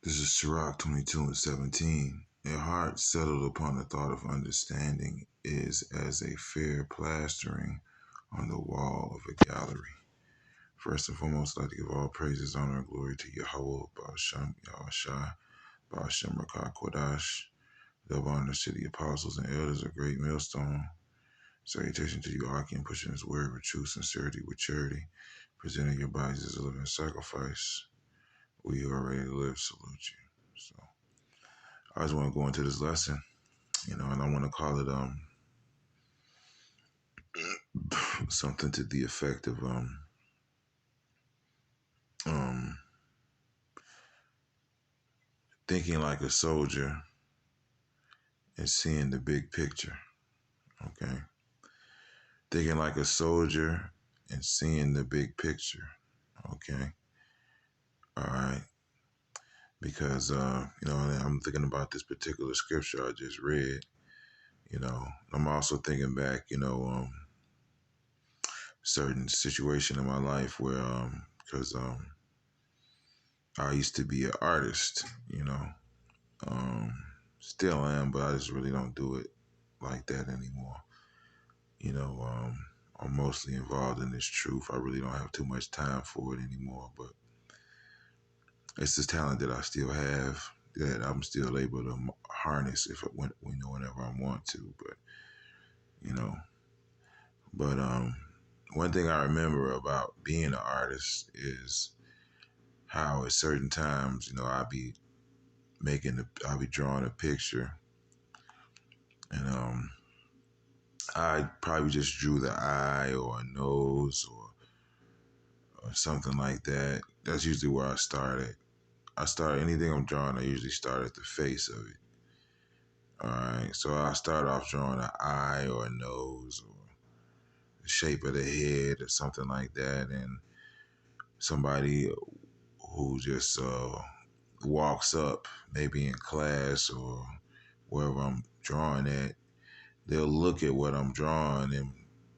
This is Sirach 22:17. A heart settled upon the thought of understanding is as a fair plastering on the wall of a gallery. First and foremost, I'd like to give all praises, honor, and glory to Yahweh, Ba'ashem, Yahushai, Ba'ashem, Rakah, Kodash, double honors to the apostles and elders of Great Millstone. Salutation to you, Akim, pushing his word with true sincerity, with charity, presenting your bodies as a living sacrifice. We who are ready to live salute you. So I just want to go into this lesson, and I want to call it something to the effect of um thinking like a soldier and seeing the big picture. Okay, thinking like a soldier and seeing the big picture. Okay, all right, because I'm thinking about this particular scripture I just read. I'm also thinking back, certain situation in my life where because I used to be an artist, Um, still am, but I just really don't do it like that anymore. I'm mostly involved in this truth. I really don't have too much time for it anymore, but it's this talent that I still have that I'm still able to harness whenever I want to. You know, but one thing I remember about being an artist is how at certain times, I'll be drawing a picture, and I probably just drew the eye or a nose or something like that. That's usually where I started. I start anything I'm drawing, I usually start at the face of it. All right. So I start off drawing an eye or a nose or the shape of the head or something like that. And somebody who just walks up, maybe in class or wherever I'm drawing at, they'll look at what I'm drawing and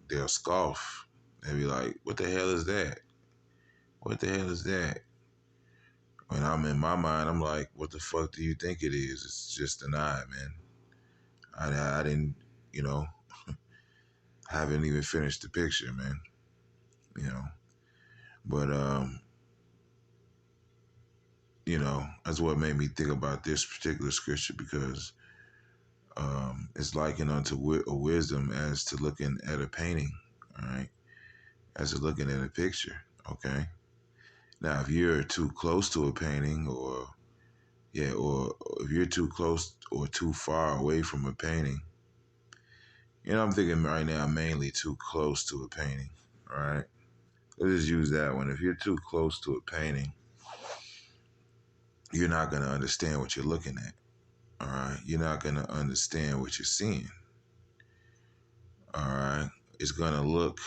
they'll scoff. They'll be like, "What the hell is that? What the hell is that?" When I'm in my mind, I'm like, "What the fuck do you think it is? It's just an eye, man. I didn't, you know, haven't even finished the picture, man. You know." But that's what made me think about this particular scripture because it's likened unto a wisdom as to looking at a painting, all right, as to looking at a picture, okay. Now, if you're too close to a painting, or if you're too close or too far away from a painting, I'm thinking right now mainly too close to a painting, all right. Let's just use that one. If you're too close to a painting, you're not going to understand what you're looking at, all right. You're not going to understand what you're seeing, all right. It's going to look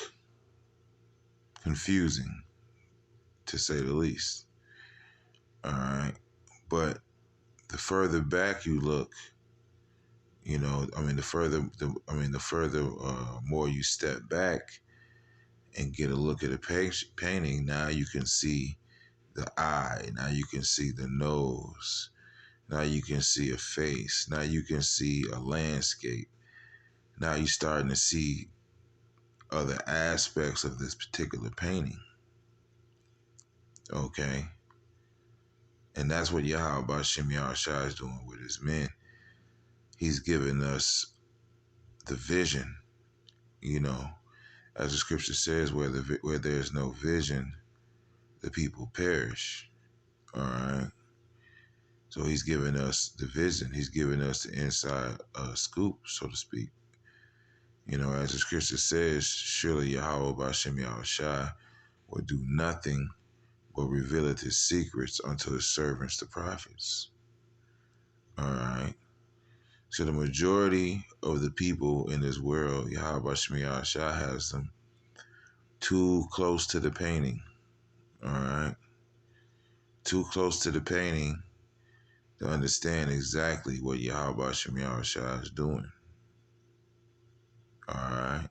confusing, to say the least, all right. But the further back you look, the further more you step back and get a look at a painting, now you can see the eye, now you can see the nose, now you can see a face, now you can see a landscape, now you're starting to see other aspects of this particular painting, okay? And that's what Yahweh Bashem Yahushua is doing with his men. He's giving us the vision, as the scripture says, where there's no vision, the people perish. All right. So he's giving us the vision. He's giving us the inside scoop, so to speak. As the scripture says, surely Yahweh Bashem Yahushua will do nothing but revealeth his secrets unto his servants, the prophets. All right. So the majority of the people in this world, Yahweh Bashem Yahushua has them too close to the painting. All right. Too close to the painting to understand exactly what Yahweh Shem Yahushua is doing. All right.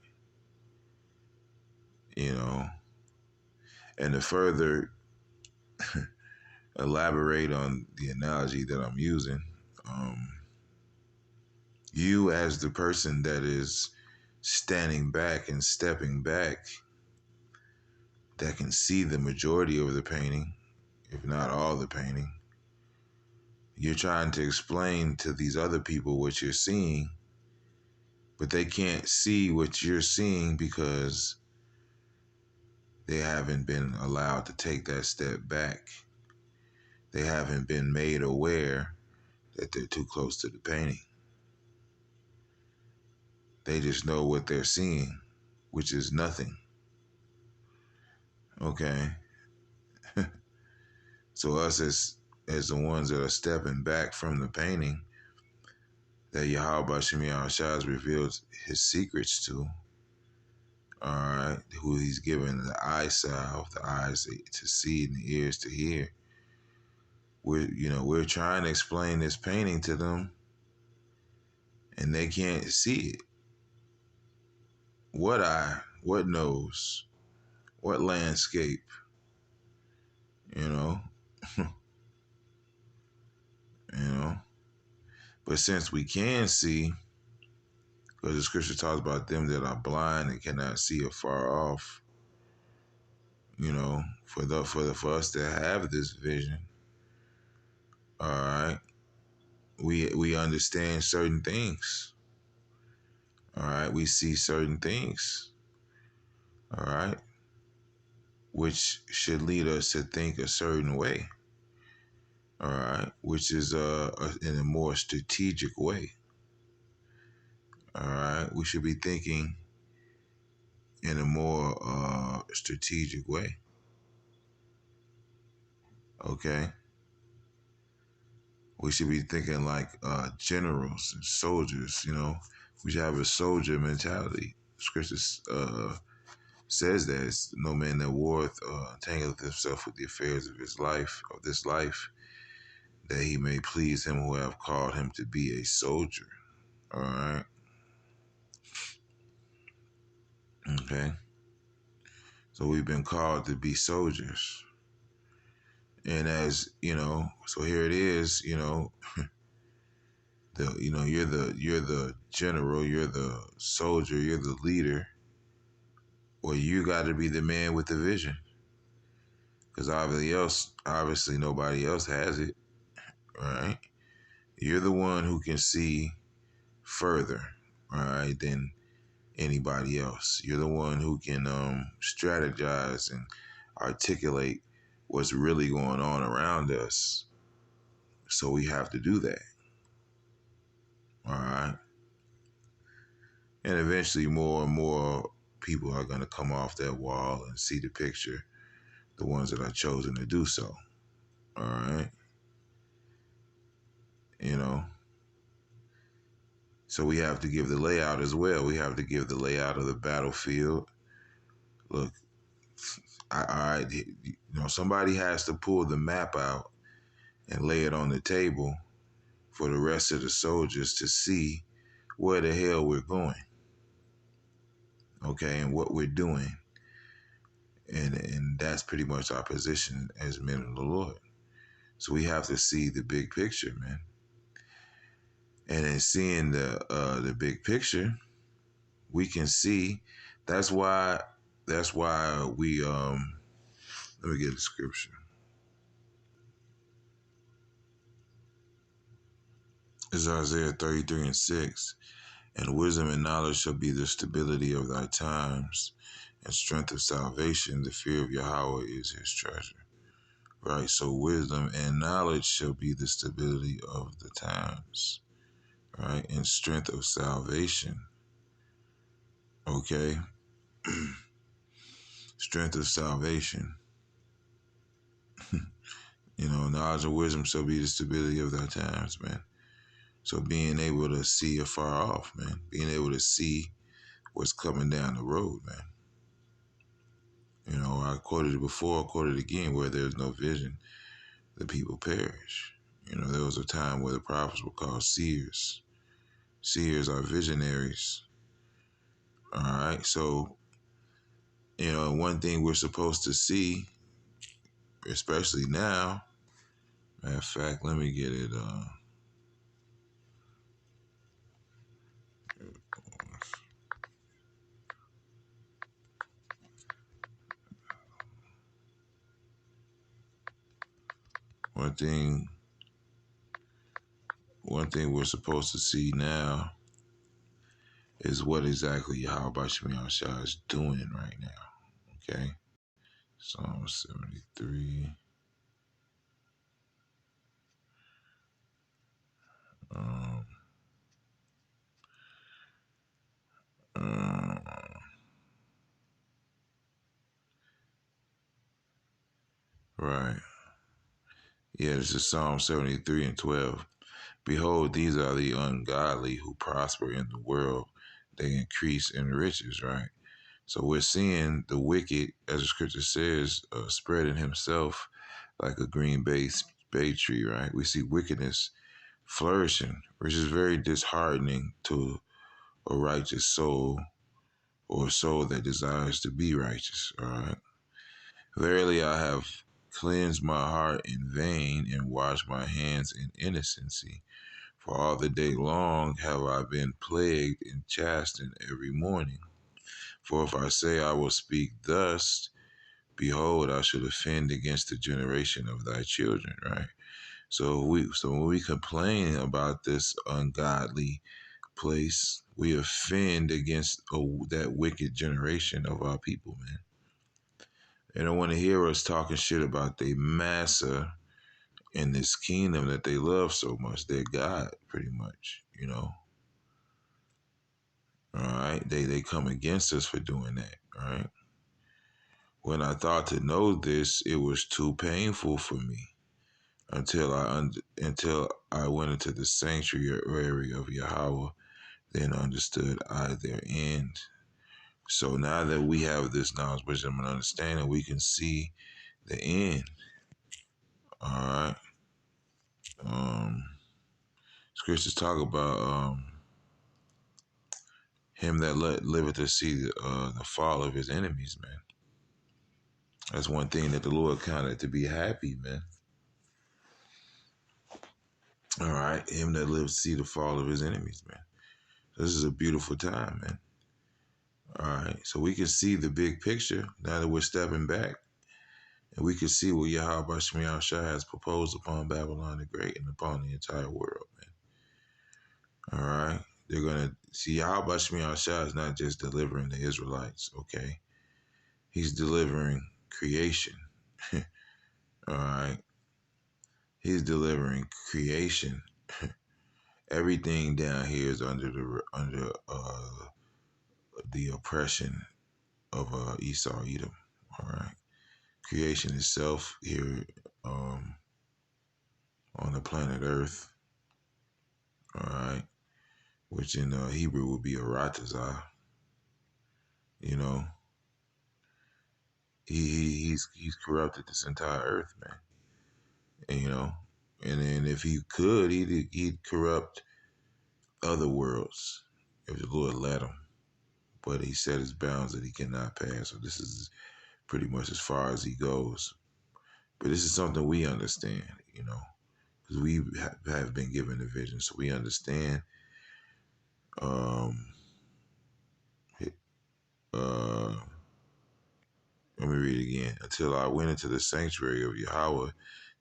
And the further elaborate on the analogy that I'm using. Um, you, as the person that is standing back and stepping back, that can see the majority of the painting, if not all the painting, you're trying to explain to these other people what you're seeing, but they can't see what you're seeing because they haven't been allowed to take that step back. They haven't been made aware that they're too close to the painting. They just know what they're seeing, which is nothing. Okay. So us as the ones that are stepping back from the painting that Yahweh Bashim Yahushua has revealed his secrets to, all right, who he's given the eye salve, the eyes to see and the ears to hear. We're trying to explain this painting to them and they can't see it. What eye, what nose, what landscape, you know, you know. But since we can see, because the scripture talks about them that are blind and cannot see afar off, for us to have this vision, all right, we understand certain things. All right, we see certain things. All right, which should lead us to think a certain way. All right, which is in a more strategic way. All right, we should be thinking in a more strategic way. Okay, we should be thinking like generals and soldiers. We should have a soldier mentality. Scripture says that it's no man that warreth tangleth himself with the affairs of his life, of this life, that he may please him who have called him to be a soldier. All right. Okay. So we've been called to be soldiers. And as, so here it is, you're the general, you're the soldier, you're the leader. Well, you got to be the man with the vision. Because obviously nobody else has it. Right? You're the one who can see further, all right, than anybody else. You're the one who can strategize and articulate what's really going on around us. So we have to do that. All right. And eventually more and more people are going to come off that wall and see the picture, the ones that are chosen to do so. All right. So we have to give the layout as well. We have to give the layout of the battlefield. Look, somebody has to pull the map out and lay it on the table for the rest of the soldiers to see where the hell we're going, okay, and what we're doing. And that's pretty much our position as men of the Lord. So we have to see the big picture, man. And in seeing the big picture, we can see. That's why we let me get the scripture. It's Isaiah 33:6. And wisdom and knowledge shall be the stability of thy times, and strength of salvation. The fear of Yahweh is his treasure. Right? So wisdom and knowledge shall be the stability of the times. Right? And strength of salvation. Okay? Strength of salvation. Knowledge and wisdom shall be the stability of thy times, man. So being able to see afar off, man. Being able to see what's coming down the road, man. I quoted it before, I quoted it again, where there's no vision, the people perish. There was a time where the prophets were called seers. Seers are visionaries. All right. So, one thing we're supposed to see, especially now, Matter of fact, let me get it. One thing, one thing we're supposed to see now is what exactly Yahweh Shemi Shah is doing right now. Okay, Psalm 73. Um, uh, right. Yeah, this is Psalm 73 and 12. Behold, these are the ungodly who prosper in the world. They increase in riches, right? So we're seeing the wicked, as the scripture says, spreading himself like a green bay tree, right? We see wickedness flourishing, which is very disheartening to a righteous soul or a soul that desires to be righteous, all right? Verily, I have cleansed my heart in vain and washed my hands in innocency. For all the day long have I been plagued and chastened every morning. For if I say I will speak thus, behold, I should offend against the generation of thy children, right? So when we complain about this ungodly place, we offend against that wicked generation of our people, man. They don't want to hear us talking shit about their massa in this kingdom that they love so much, their God, pretty much, you know. All right, they come against us for doing that. All right. When I thought to know this, it was too painful for me until I went into the sanctuary of Yahweh. Then understood I their end. So now that we have this knowledge, wisdom, and understanding, we can see the end. All right. Um, Scriptures talk about him that liveth to see the fall of his enemies, man. That's one thing that the Lord counted to be happy, man. All right, him that lives to see the fall of his enemies, man. This is a beautiful time, man. All right, so we can see the big picture now that we're stepping back, and we can see what Yahweh Shemi Shah has proposed upon Babylon the Great and upon the entire world, man. All right, they're gonna see Yahweh Shemi Shah is not just delivering the Israelites, okay? He's delivering creation. All right, he's delivering creation. Everything down here is under the oppression of Esau, Edom. All right, creation itself here um, on the planet Earth. All right, which in Hebrew would be a Ratazah. You know, he's corrupted this entire earth, man. And, you know, and then if he could, he'd corrupt other worlds if the Lord let him. But he set his bounds that he cannot pass. So this is pretty much as far as he goes. But this is something we understand, you know, because we have been given the vision, so we understand. Um, uh, Let me read it again. Until I went into the sanctuary of Yahweh,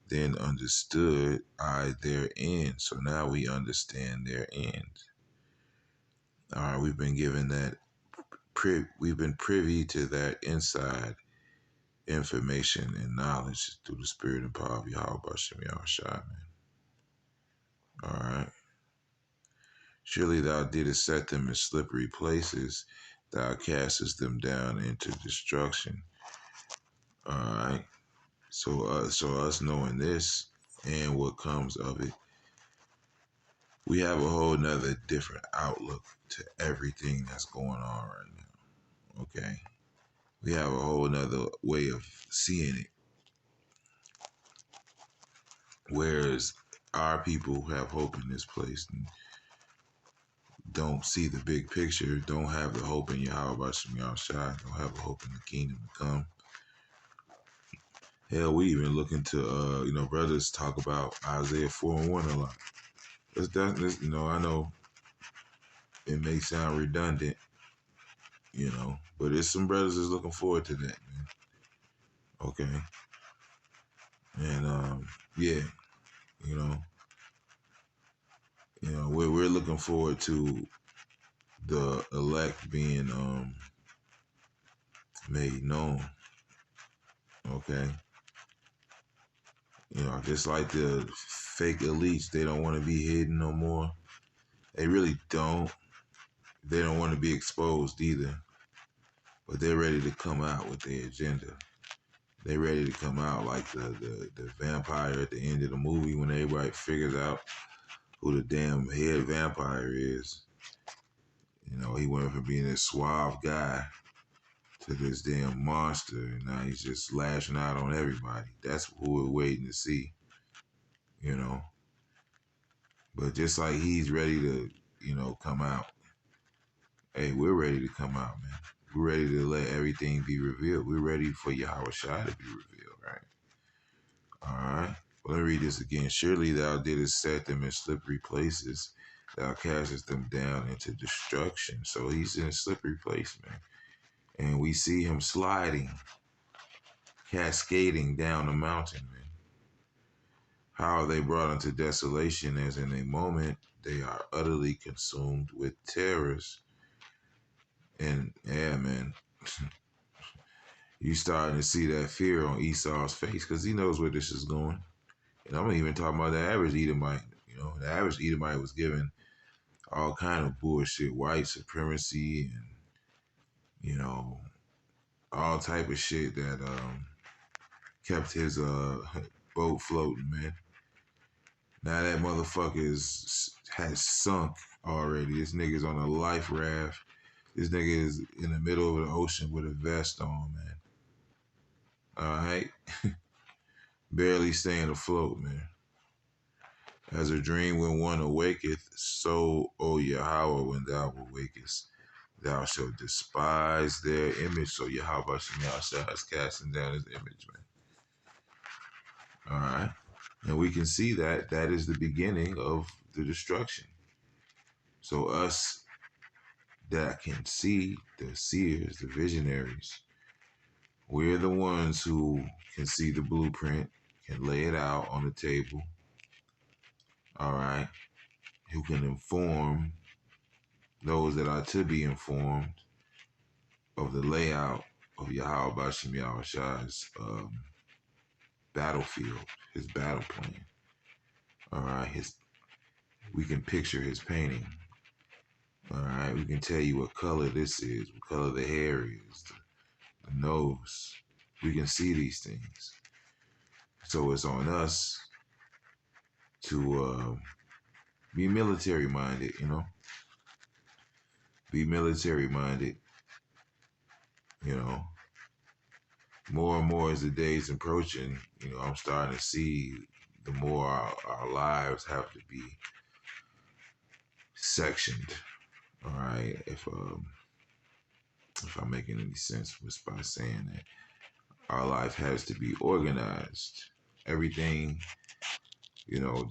then understood I their end. So now we understand their end. All right, we've been given that. We've been privy to that inside information and knowledge through the spirit and power of Yahweh Shem Yahushua, man. All right. Surely thou didst set them in slippery places. Thou castest them down into destruction. All right. So us knowing this and what comes of it, we have a whole nother different outlook to everything that's going on right now. Okay. We have a whole nother way of seeing it. Whereas our people who have hope in this place and don't see the big picture, don't have the hope in Yahweh Shem Yahushua, don't have a hope in the kingdom to come. Hell, we even look into brothers talk about Isaiah 4:1 a lot. I know it may sound redundant, but there's some brothers that's looking forward to that, man. Okay. And yeah, you know, we're looking forward to the elect being made known. Okay. Just like the fake elites, they don't want to be hidden no more. They really don't. They don't want to be exposed either. But they're ready to come out with their agenda. They're ready to come out like the vampire at the end of the movie when everybody figures out who the damn head vampire is. He went from being this suave guy to this damn monster, and now he's just lashing out on everybody. That's who we're waiting to see, you know. But just like he's ready to, come out, hey, we're ready to come out, man. We're ready to let everything be revealed. We're ready for Yahweh Shai to be revealed, right? All right. Well, let me read this again. Surely thou didst set them in slippery places. Thou castest them down into destruction. So he's in a slippery place, man. And we see him sliding, cascading down the mountain, man. How are they brought into desolation as in a moment they are utterly consumed with terrors? And yeah, man, you starting to see that fear on Esau's face because he knows where this is going. And I'm even talking about the average Edomite. The average Edomite was given all kind of bullshit, white supremacy, and all type of shit that kept his boat floating, man. Now that motherfucker has sunk already. This nigga's on a life raft. This nigga is in the middle of the ocean with a vest on, man. All right, barely staying afloat, man. As a dream when one awaketh, so, O Yahweh, when thou awakest, thou shalt despise their image. So Yahweh Shemashah is casting down his image, man. All right. And we can see that is the beginning of the destruction. So us that can see, the seers, the visionaries, we're the ones who can see the blueprint, can lay it out on the table. All right. Who can inform those that are to be informed of the layout of Yahweh Bashim Yahushai's battlefield, his battle plan. All right, we can picture his painting. All right, we can tell you what color this is, what color the hair is, the nose. We can see these things. So it's on us to be military minded, Be military minded, More and more as the days approaching, I'm starting to see the more our lives have to be sectioned. All right, if I'm making any sense just by saying that our life has to be organized. Everything, Yahweh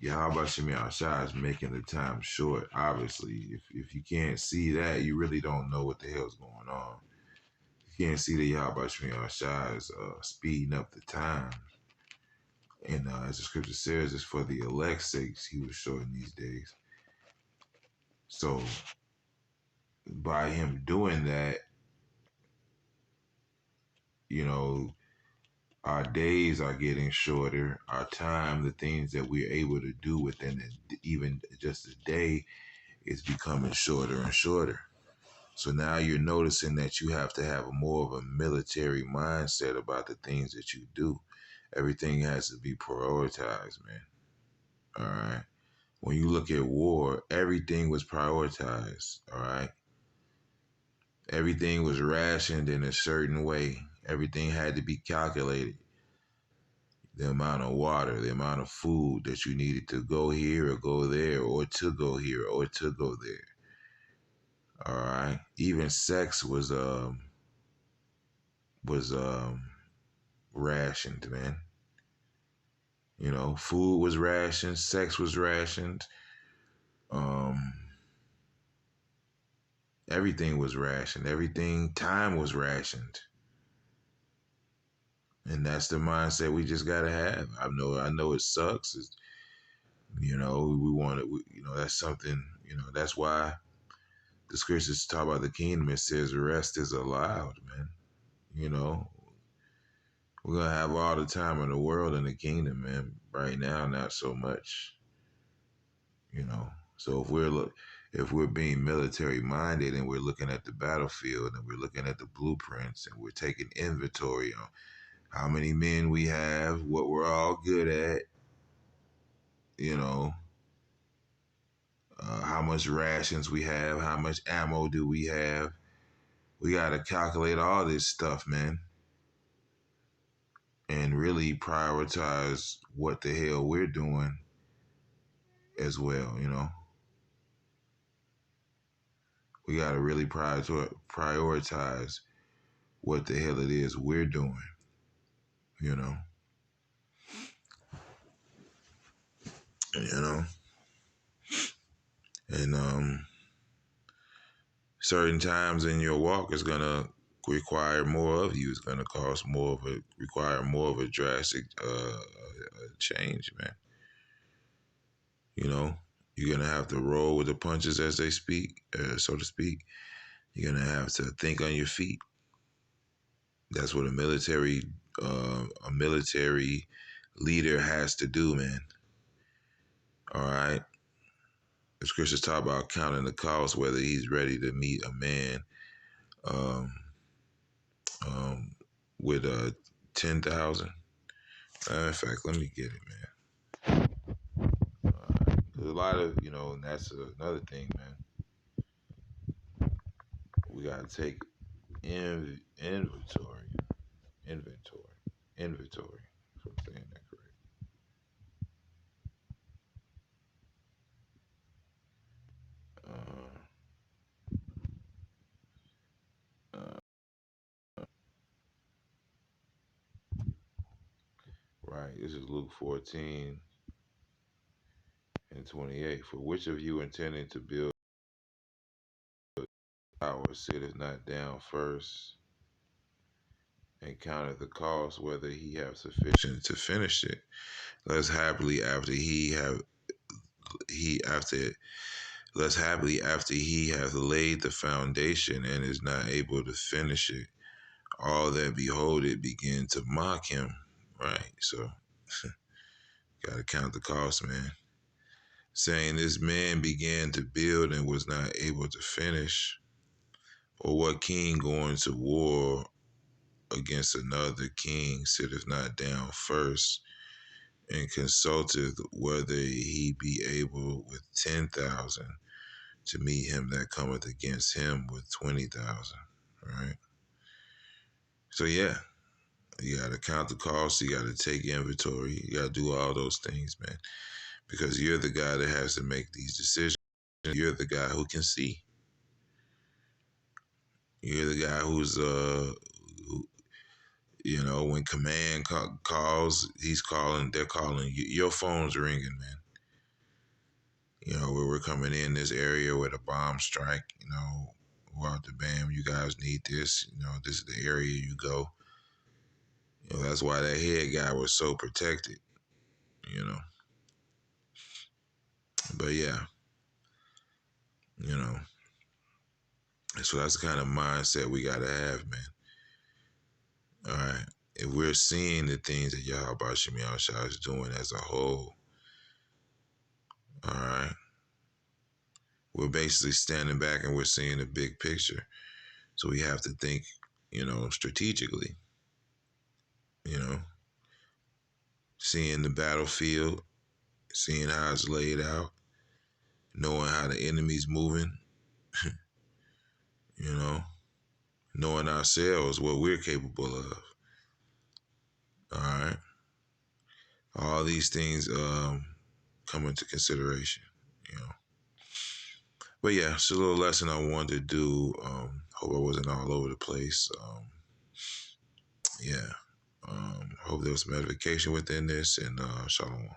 Shemi Shai is making the time short. Obviously, if you can't see that, you really don't know what the hell's going on. You can't see that Yahweh Shemi Shai is speeding up the time. And as the scripture says, it's for the elect's sakes he was shorting these days. So by him doing that, our days are getting shorter. Our time, the things that we're able to do within even just a day, is becoming shorter and shorter. So now you're noticing that you have to have more of a military mindset about the things that you do. Everything has to be prioritized, man. All right. When you look at war, everything was prioritized. All right. Everything was rationed in a certain way. Everything had to be calculated. The amount of water, the amount of food that you needed to go here or go there, or to go here or to go there. All right. Even sex was rationed, man. You know, food was rationed, sex was rationed, um, everything was rationed, everything, time was rationed. And that's the mindset we just gotta have. I know it sucks. We want it. That's something. That's why the scriptures talk about the kingdom. It says rest is allowed, man. You know, we're gonna have all the time in the world in the kingdom, man. Right now, not so much. So if we're being military minded and we're looking at the battlefield and we're looking at the blueprints and we're taking inventory on how many men we have, what we're all good at, you know, how much rations we have, how much ammo do we have. We got to calculate all this stuff, man, and really prioritize what the hell we're doing as well. We got to really prioritize what the hell it is we're doing, you know, you know, and certain times in your walk is gonna require more of you. It's gonna require more of a drastic change, man. You know, you're gonna have to roll with the punches as they speak, so to speak. You're gonna have to think on your feet. That's what a military leader has to do, man. All right. The scriptures talk about counting the cost, whether he's ready to meet a man um, um, with 10,000. In fact, let me get it, man. There's a lot of, and that's another thing, man. We gotta take inventory, inventory, inventory. If I'm saying that correct. Uh, uh, right. This is Luke 14:28. For which of you intending to build a tower sitteth not down first and counteth the cost, whether he have sufficient to finish it? Less happily after he after less happily after he hath laid the foundation and is not able to finish it, all that behold it begin to mock him. Right. So gotta count the cost, man. Saying this man began to build and was not able to finish. Or what king going to war against another king sitteth not down first and consulteth whether he be able with 10,000 to meet him that cometh against him with 20,000. Right. So yeah, you gotta count the cost. You gotta take inventory. You gotta do all those things, man, because you're the guy that has to make these decisions. You're the guy who can see. You're the guy when command calls, he's calling, they're calling, your phone's ringing, man. Where we're coming in this area with a bomb strike, out the bam, you guys need this, this is the area you go. That's why that head guy was so protected, you know. But yeah, you know, so that's the kind of mindset we gotta have, man. All right. If we're seeing the things that Yahweh Shemi Shah is doing as a whole, all right, we're basically standing back and we're seeing the big picture. So we have to think, strategically, seeing the battlefield, seeing how it's laid out, knowing how the enemy's moving, knowing ourselves, what we're capable of. All right. All these things come into consideration, you know. But yeah, it's a little lesson I wanted to do. Hope I wasn't all over the place. Yeah. Hope there was some edification within this, and shalom.